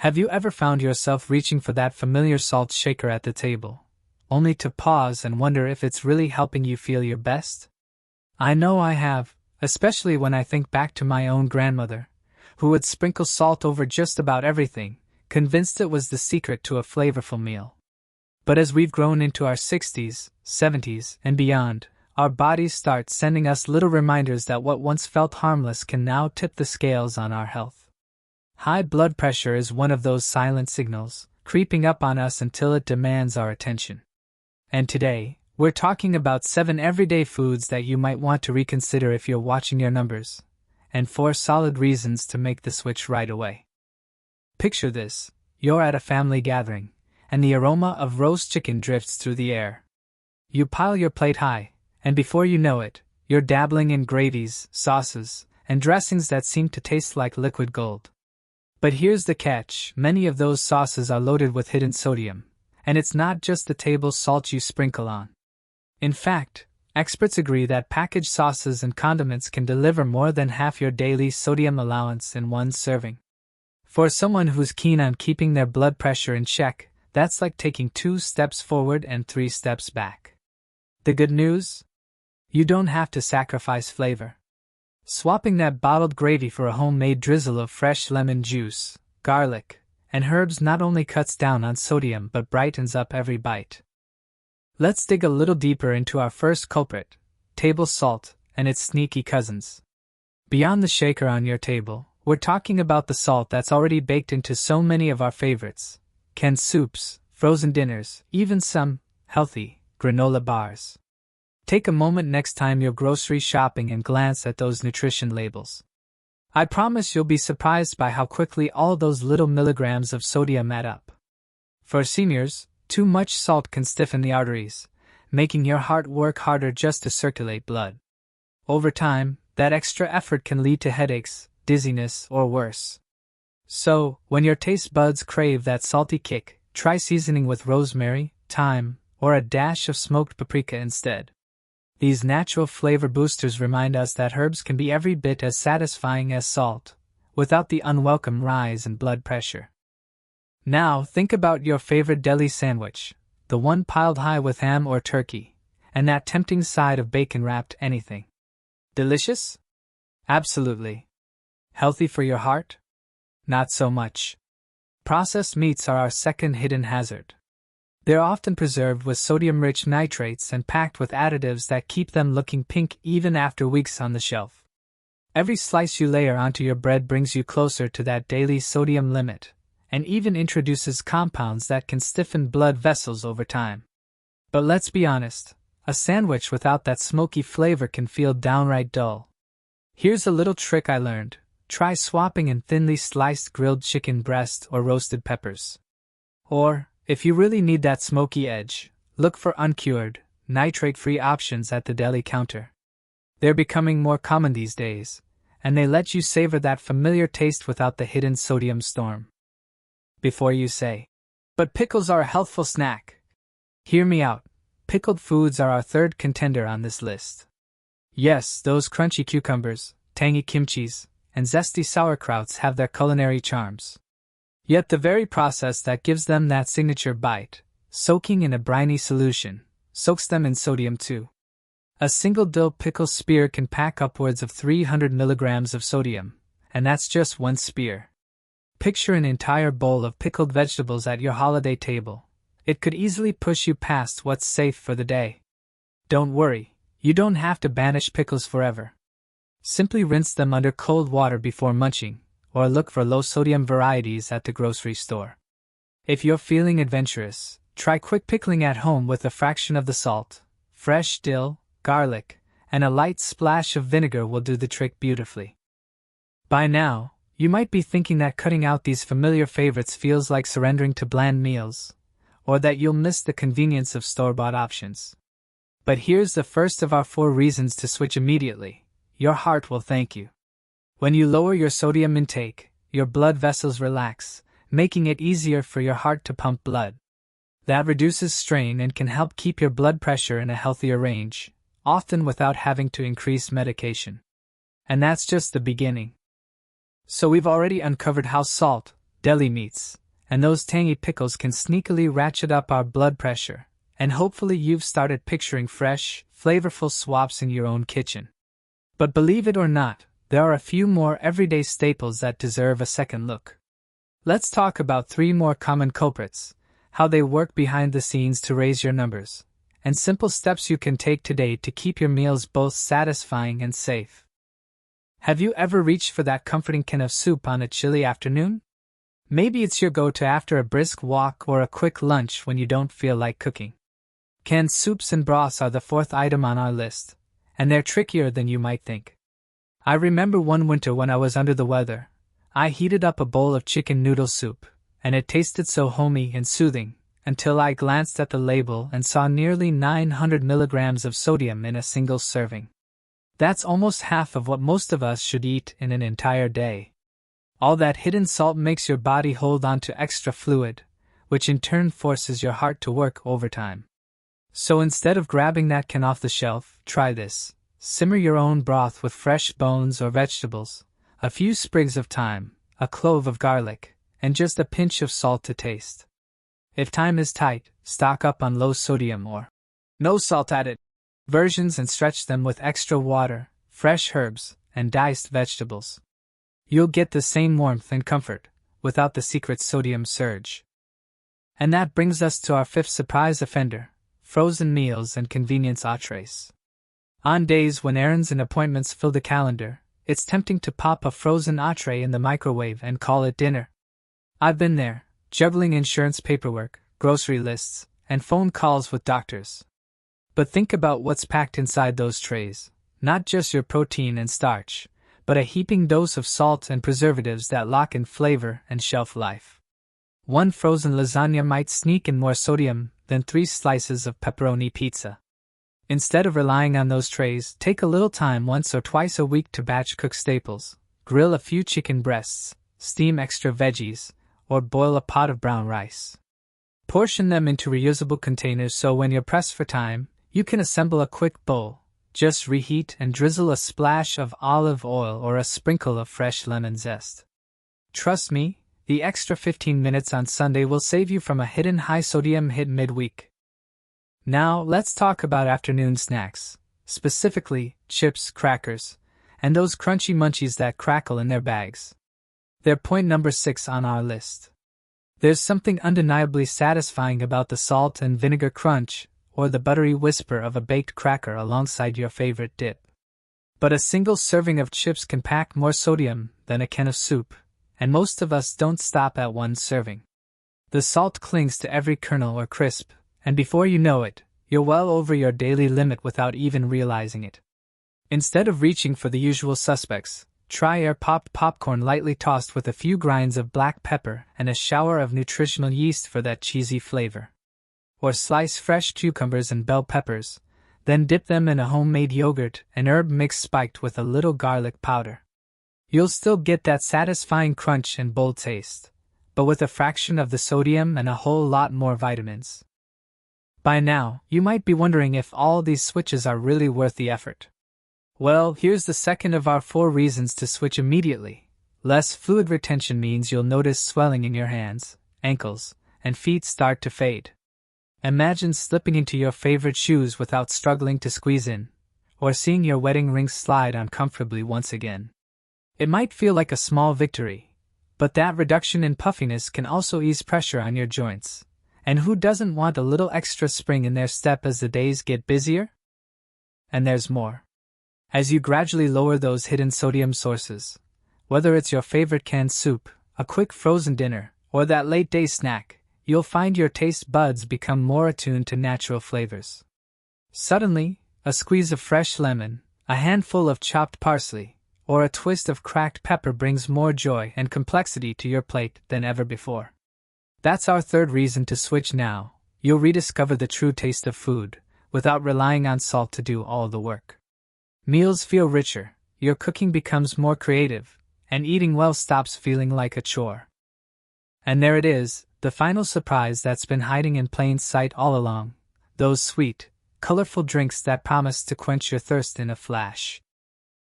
Have you ever found yourself reaching for that familiar salt shaker at the table, only to pause and wonder if it's really helping you feel your best? I know I have, especially when I think back to my own grandmother, who would sprinkle salt over just about everything, convinced it was the secret to a flavorful meal. But as we've grown into our 60s, 70s, and beyond, our bodies start sending us little reminders that what once felt harmless can now tip the scales on our health. High blood pressure is one of those silent signals, creeping up on us until it demands our attention. And today, we're talking about 7 everyday foods that you might want to reconsider if you're watching your numbers, and 4 solid reasons to make the switch right away. Picture this: you're at a family gathering, and the aroma of roast chicken drifts through the air. You pile your plate high, and before you know it, you're dabbling in gravies, sauces, and dressings that seem to taste like liquid gold. But here's the catch: many of those sauces are loaded with hidden sodium, and it's not just the table salt you sprinkle on. In fact, experts agree that packaged sauces and condiments can deliver more than half your daily sodium allowance in one serving. For someone who's keen on keeping their blood pressure in check, that's like taking 2 steps forward and 3 steps back. The good news? You don't have to sacrifice flavor. Swapping that bottled gravy for a homemade drizzle of fresh lemon juice, garlic, and herbs not only cuts down on sodium but brightens up every bite. Let's dig a little deeper into our first culprit, table salt, and its sneaky cousins. Beyond the shaker on your table, we're talking about the salt that's already baked into so many of our favorites: canned soups, frozen dinners, even some healthy granola bars. Take a moment next time you're grocery shopping and glance at those nutrition labels. I promise you'll be surprised by how quickly all those little milligrams of sodium add up. For seniors, too much salt can stiffen the arteries, making your heart work harder just to circulate blood. Over time, that extra effort can lead to headaches, dizziness, or worse. So, when your taste buds crave that salty kick, try seasoning with rosemary, thyme, or a dash of smoked paprika instead. These natural flavor boosters remind us that herbs can be every bit as satisfying as salt, without the unwelcome rise in blood pressure. Now think about your favorite deli sandwich, the one piled high with ham or turkey, and that tempting side of bacon-wrapped anything. Delicious? Absolutely. Healthy for your heart? Not so much. Processed meats are our second hidden hazard. They're often preserved with sodium-rich nitrates and packed with additives that keep them looking pink even after weeks on the shelf. Every slice you layer onto your bread brings you closer to that daily sodium limit, and even introduces compounds that can stiffen blood vessels over time. But let's be honest, a sandwich without that smoky flavor can feel downright dull. Here's a little trick I learned: try swapping in thinly sliced grilled chicken breast or roasted peppers. Or, if you really need that smoky edge, look for uncured, nitrate-free options at the deli counter. They're becoming more common these days, and they let you savor that familiar taste without the hidden sodium storm. Before you say, "But pickles are a healthful snack," hear me out. Pickled foods are our third contender on this list. Yes, those crunchy cucumbers, tangy kimchis, and zesty sauerkrauts have their culinary charms. Yet the very process that gives them that signature bite, soaking in a briny solution, soaks them in sodium too. A single dill pickle spear can pack upwards of 300 milligrams of sodium, and that's just one spear. Picture an entire bowl of pickled vegetables at your holiday table. It could easily push you past what's safe for the day. Don't worry, you don't have to banish pickles forever. Simply rinse them under cold water before munching, or look for low-sodium varieties at the grocery store. If you're feeling adventurous, try quick pickling at home with a fraction of the salt. Fresh dill, garlic, and a light splash of vinegar will do the trick beautifully. By now, you might be thinking that cutting out these familiar favorites feels like surrendering to bland meals, or that you'll miss the convenience of store-bought options. But here's the first of our 4 reasons to switch immediately. Your heart will thank you. When you lower your sodium intake, your blood vessels relax, making it easier for your heart to pump blood. That reduces strain and can help keep your blood pressure in a healthier range, often without having to increase medication. And that's just the beginning. So we've already uncovered how salt, deli meats, and those tangy pickles can sneakily ratchet up our blood pressure, and hopefully you've started picturing fresh, flavorful swaps in your own kitchen. But believe it or not, there are a few more everyday staples that deserve a second look. Let's talk about 3 more common culprits, how they work behind the scenes to raise your numbers, and simple steps you can take today to keep your meals both satisfying and safe. Have you ever reached for that comforting can of soup on a chilly afternoon? Maybe it's your go-to after a brisk walk or a quick lunch when you don't feel like cooking. Canned soups and broths are the 4th item on our list, and they're trickier than you might think. I remember one winter when I was under the weather. I heated up a bowl of chicken noodle soup, and it tasted so homey and soothing, until I glanced at the label and saw nearly 900 milligrams of sodium in a single serving. That's almost half of what most of us should eat in an entire day. All that hidden salt makes your body hold on to extra fluid, which in turn forces your heart to work overtime. So instead of grabbing that can off the shelf, try this. Simmer your own broth with fresh bones or vegetables, a few sprigs of thyme, a clove of garlic, and just a pinch of salt to taste. If time is tight, stock up on low sodium or no salt added versions and stretch them with extra water, fresh herbs, and diced vegetables. You'll get the same warmth and comfort, without the secret sodium surge. And that brings us to our 5th surprise offender, frozen meals and convenience entrees. On days when errands and appointments fill the calendar, it's tempting to pop a frozen entree in the microwave and call it dinner. I've been there, juggling insurance paperwork, grocery lists, and phone calls with doctors. But think about what's packed inside those trays, not just your protein and starch, but a heaping dose of salt and preservatives that lock in flavor and shelf life. One frozen lasagna might sneak in more sodium than 3 slices of pepperoni pizza. Instead of relying on those trays, take a little time once or twice a week to batch cook staples, grill a few chicken breasts, steam extra veggies, or boil a pot of brown rice. Portion them into reusable containers so when you're pressed for time, you can assemble a quick bowl. Just reheat and drizzle a splash of olive oil or a sprinkle of fresh lemon zest. Trust me, the extra 15 minutes on Sunday will save you from a hidden high-sodium hit midweek. Now, let's talk about afternoon snacks, specifically chips, crackers, and those crunchy munchies that crackle in their bags. They're point number 6 on our list. There's something undeniably satisfying about the salt and vinegar crunch, or the buttery whisper of a baked cracker alongside your favorite dip. But a single serving of chips can pack more sodium than a can of soup, and most of us don't stop at one serving. The salt clings to every kernel or crisp, and before you know it, you're well over your daily limit without even realizing it. Instead of reaching for the usual suspects, try air-popped popcorn lightly tossed with a few grinds of black pepper and a shower of nutritional yeast for that cheesy flavor. Or slice fresh cucumbers and bell peppers, then dip them in a homemade yogurt and herb mix spiked with a little garlic powder. You'll still get that satisfying crunch and bold taste, but with a fraction of the sodium and a whole lot more vitamins. By now, you might be wondering if all these switches are really worth the effort. Well, here's the second of our 4 reasons to switch immediately. Less fluid retention means you'll notice swelling in your hands, ankles, and feet start to fade. Imagine slipping into your favorite shoes without struggling to squeeze in, or seeing your wedding ring slide uncomfortably once again. It might feel like a small victory, but that reduction in puffiness can also ease pressure on your joints. And who doesn't want a little extra spring in their step as the days get busier? And there's more. As you gradually lower those hidden sodium sources, whether it's your favorite canned soup, a quick frozen dinner, or that late-day snack, you'll find your taste buds become more attuned to natural flavors. Suddenly, a squeeze of fresh lemon, a handful of chopped parsley, or a twist of cracked pepper brings more joy and complexity to your plate than ever before. That's our 3rd reason to switch now. You'll rediscover the true taste of food, without relying on salt to do all the work. Meals feel richer, your cooking becomes more creative, and eating well stops feeling like a chore. And there it is, the final surprise that's been hiding in plain sight all along, those sweet, colorful drinks that promise to quench your thirst in a flash.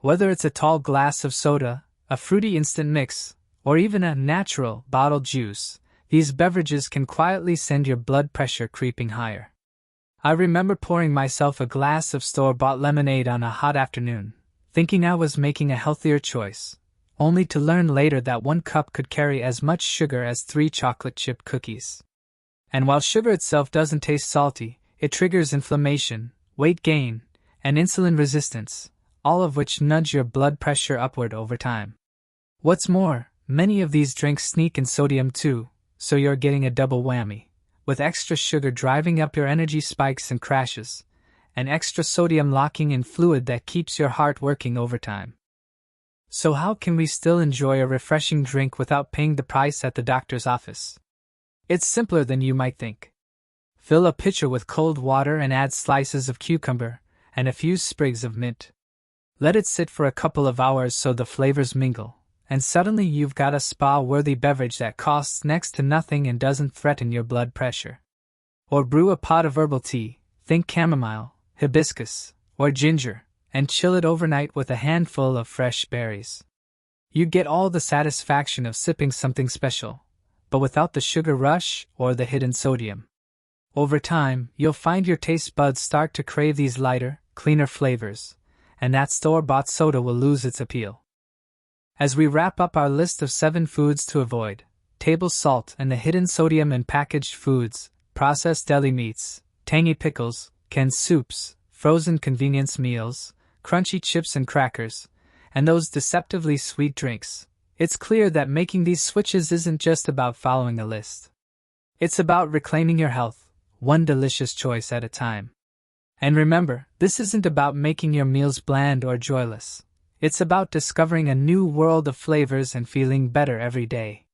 Whether it's a tall glass of soda, a fruity instant mix, or even a natural bottled juice, these beverages can quietly send your blood pressure creeping higher. I remember pouring myself a glass of store-bought lemonade on a hot afternoon, thinking I was making a healthier choice, only to learn later that 1 cup could carry as much sugar as 3 chocolate chip cookies. And while sugar itself doesn't taste salty, it triggers inflammation, weight gain, and insulin resistance, all of which nudge your blood pressure upward over time. What's more, many of these drinks sneak in sodium too, so you're getting a double whammy, with extra sugar driving up your energy spikes and crashes, and extra sodium locking in fluid that keeps your heart working overtime. So how can we still enjoy a refreshing drink without paying the price at the doctor's office? It's simpler than you might think. Fill a pitcher with cold water and add slices of cucumber and a few sprigs of mint. Let it sit for a couple of hours so the flavors mingle, and suddenly you've got a spa-worthy beverage that costs next to nothing and doesn't threaten your blood pressure. Or brew a pot of herbal tea, think chamomile, hibiscus, or ginger, and chill it overnight with a handful of fresh berries. You get all the satisfaction of sipping something special, but without the sugar rush or the hidden sodium. Over time, you'll find your taste buds start to crave these lighter, cleaner flavors, and that store-bought soda will lose its appeal. As we wrap up our list of 7 foods to avoid, table salt and the hidden sodium in packaged foods, processed deli meats, tangy pickles, canned soups, frozen convenience meals, crunchy chips and crackers, and those deceptively sweet drinks, it's clear that making these switches isn't just about following a list. It's about reclaiming your health, one delicious choice at a time. And remember, this isn't about making your meals bland or joyless. It's about discovering a new world of flavors and feeling better every day.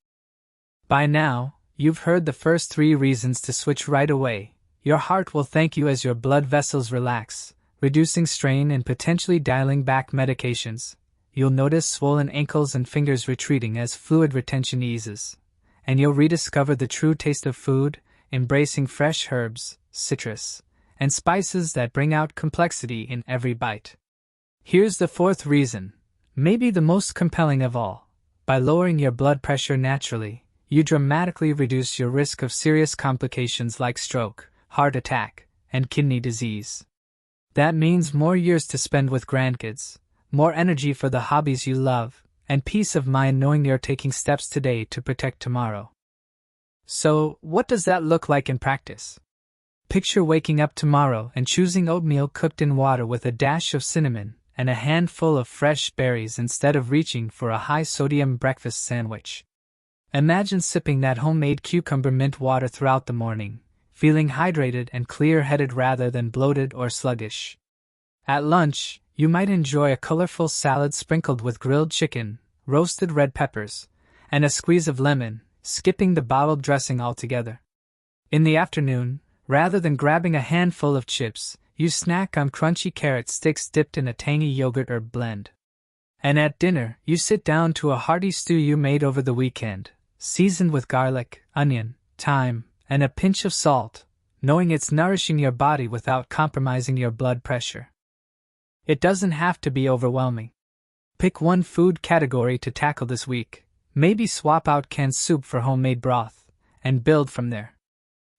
By now, you've heard the first 3 reasons to switch right away. Your heart will thank you as your blood vessels relax, reducing strain and potentially dialing back medications. You'll notice swollen ankles and fingers retreating as fluid retention eases. And you'll rediscover the true taste of food, embracing fresh herbs, citrus, and spices that bring out complexity in every bite. Here's the 4th reason, maybe the most compelling of all. By lowering your blood pressure naturally, you dramatically reduce your risk of serious complications like stroke, heart attack, and kidney disease. That means more years to spend with grandkids, more energy for the hobbies you love, and peace of mind knowing you're taking steps today to protect tomorrow. So, what does that look like in practice? Picture waking up tomorrow and choosing oatmeal cooked in water with a dash of cinnamon and a handful of fresh berries instead of reaching for a high-sodium breakfast sandwich. Imagine sipping that homemade cucumber mint water throughout the morning, feeling hydrated and clear-headed rather than bloated or sluggish. At lunch, you might enjoy a colorful salad sprinkled with grilled chicken, roasted red peppers, and a squeeze of lemon, skipping the bottled dressing altogether. In the afternoon, rather than grabbing a handful of chips, you snack on crunchy carrot sticks dipped in a tangy yogurt herb blend. And at dinner, you sit down to a hearty stew you made over the weekend, seasoned with garlic, onion, thyme, and a pinch of salt, knowing it's nourishing your body without compromising your blood pressure. It doesn't have to be overwhelming. Pick one food category to tackle this week, maybe swap out canned soup for homemade broth, and build from there.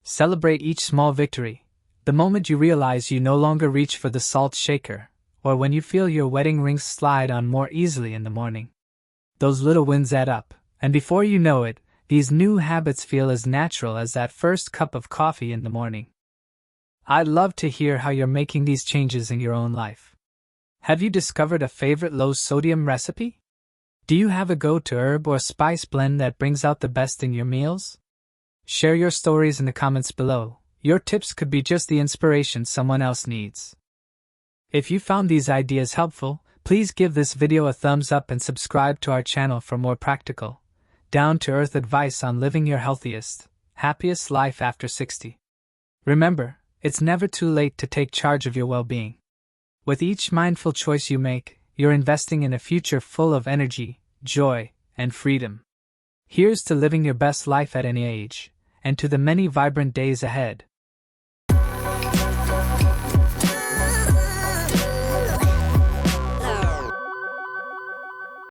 Celebrate each small victory, the moment you realize you no longer reach for the salt shaker, or when you feel your wedding rings slide on more easily in the morning. Those little wins add up, and before you know it, these new habits feel as natural as that first cup of coffee in the morning. I'd love to hear how you're making these changes in your own life. Have you discovered a favorite low-sodium recipe? Do you have a go-to herb or spice blend that brings out the best in your meals? Share your stories in the comments below. Your tips could be just the inspiration someone else needs. If you found these ideas helpful, please give this video a thumbs up and subscribe to our channel for more practical, down-to-earth advice on living your healthiest, happiest life after 60. Remember, it's never too late to take charge of your well-being. With each mindful choice you make, you're investing in a future full of energy, joy, and freedom. Here's to living your best life at any age, and to the many vibrant days ahead.